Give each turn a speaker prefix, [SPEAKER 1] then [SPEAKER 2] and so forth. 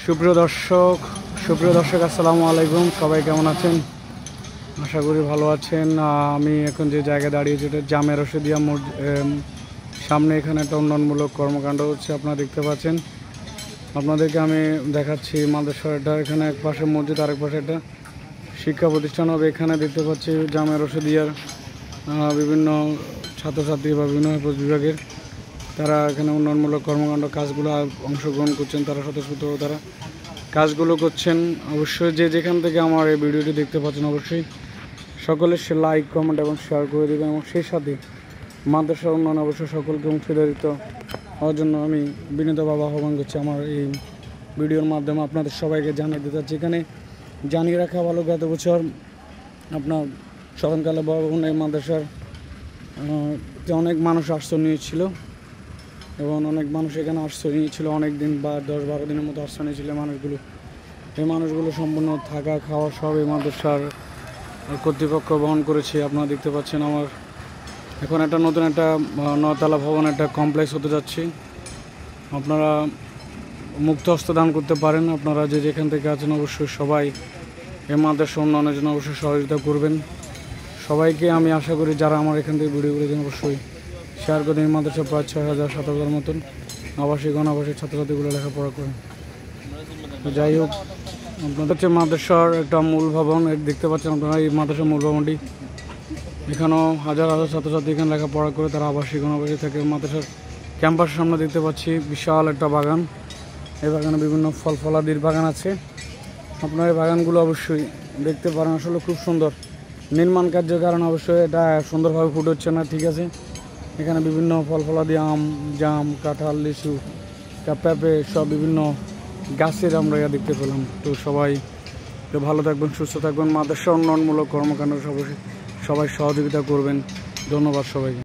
[SPEAKER 1] সুপ্রিয় দর্শক আসসালামু আলাইকুম। সবাই কেমন আছেন? আশা করি ভালো আছেন। আমি এখন যে জায়গায় দাঁড়িয়েছি এটা জামে রশিদিয়া সামনে। এখানে একটা উন্নয়নমূলক কর্মকাণ্ড হচ্ছে, আপনারা দেখতে পাচ্ছেন। আপনাদেরকে আমি দেখাচ্ছি মাদ্রাসা। এটা এখানে এক পাশে মসজিদ, আরেক পাশে একটা শিক্ষা প্রতিষ্ঠান হবে। এখানে দেখতে পাচ্ছি জামে রশিদিয়ার বিভিন্ন ছাত্রছাত্রী বা বিভিন্ন বিভাগের তারা এখানে উন্নয়নমূলক কর্মকাণ্ড কাজগুলো অংশগ্রহণ করছেন, তারা স্বতঃস্ফূর্ত তারা কাজগুলো করছেন। অবশ্যই যে যেখান থেকে আমার এই ভিডিওটি দেখতে পাচ্ছেন অবশ্যই সকলে সে লাইক, কমেন্ট এবং শেয়ার করে দেবেন, এবং সেই সাথে মাদ্রাসার উন্নয়ন অবশ্যই সকলকে অংশীদারিত হওয়ার জন্য আমি বিনীতভাবে আহ্বান করছি। আমার এই ভিডিওর মাধ্যমে আপনাদের সবাইকে জানিয়ে দিতে চাচ্ছি, এখানে জানিয়ে রাখা ভালো গত বছর আপনার স্মরণকালে ভবন এই মাদ্রাসার অনেক মানুষ আশ্রয় নিয়েছিল, এবং অনেক মানুষ এখানে আশ্রয় নিয়েছিল অনেক দিন বা 10-12 দিনের মতো আশ্রয় নিয়েছিল এই মানুষগুলো সম্পূর্ণ থাকা খাওয়া সব এই মাদ্রাসার কর্তৃপক্ষ বহন করেছে। আপনারা দেখতে পাচ্ছেন আমার এখন একটা নতুন একটা 9তলা ভবন একটা কমপ্লেক্স হতে যাচ্ছে। আপনারা মুক্ত হস্তদান করতে পারেন। আপনারা যে যেখান থেকে আছেন অবশ্যই সবাই এই মাদ্রাসা উন্নয়নের জন্য অবশ্যই সহযোগিতা করবেন। সবাইকে আমি আশা করি যারা আমার এখান থেকে ভিডিওগুলো দেন অবশ্যই শেয়ার করে দিন। মাদ্রাসা প্রায় 6,000-7,000 মতন আবাসিক অনাবাসিক ছাত্রছাত্রীগুলো লেখাপড়া করেন। যাই হোক, আপনাদের হচ্ছে মাদ্রাসার একটা মূল ভবন দেখতে পাচ্ছেন আপনারা। এই মাদ্রাসার মূল ভবনটি, এখানেও হাজার হাজার ছাত্রছাত্রী এখানে লেখাপড়া করে তারা আবাসিক অনাবাসিক থাকে। মাদ্রাসার ক্যাম্পাসের সামনে দেখতে পাচ্ছি বিশাল একটা বাগান। এই বাগানে বিভিন্ন ফল ফলাদির বাগান আছে। আপনারা এই বাগানগুলো অবশ্যই দেখতে পারেন। আসলে খুব সুন্দর। নির্মাণ কার্যের কারণে অবশ্যই এটা সুন্দরভাবে ফুটে হচ্ছে না, ঠিক আছে। এখানে বিভিন্ন ফল ফলাদি আম, জাম, কাঁঠাল, লিচু, পেঁপে সব বিভিন্ন গাছের আমরা দেখতে পেলাম। তো সবাই ভালো থাকবেন, সুস্থ থাকবেন। মাদ্রাসা উন্নয়নমূলক কর্মকাণ্ড সবাই সহযোগিতা করবেন। ধন্যবাদ সবাইকে।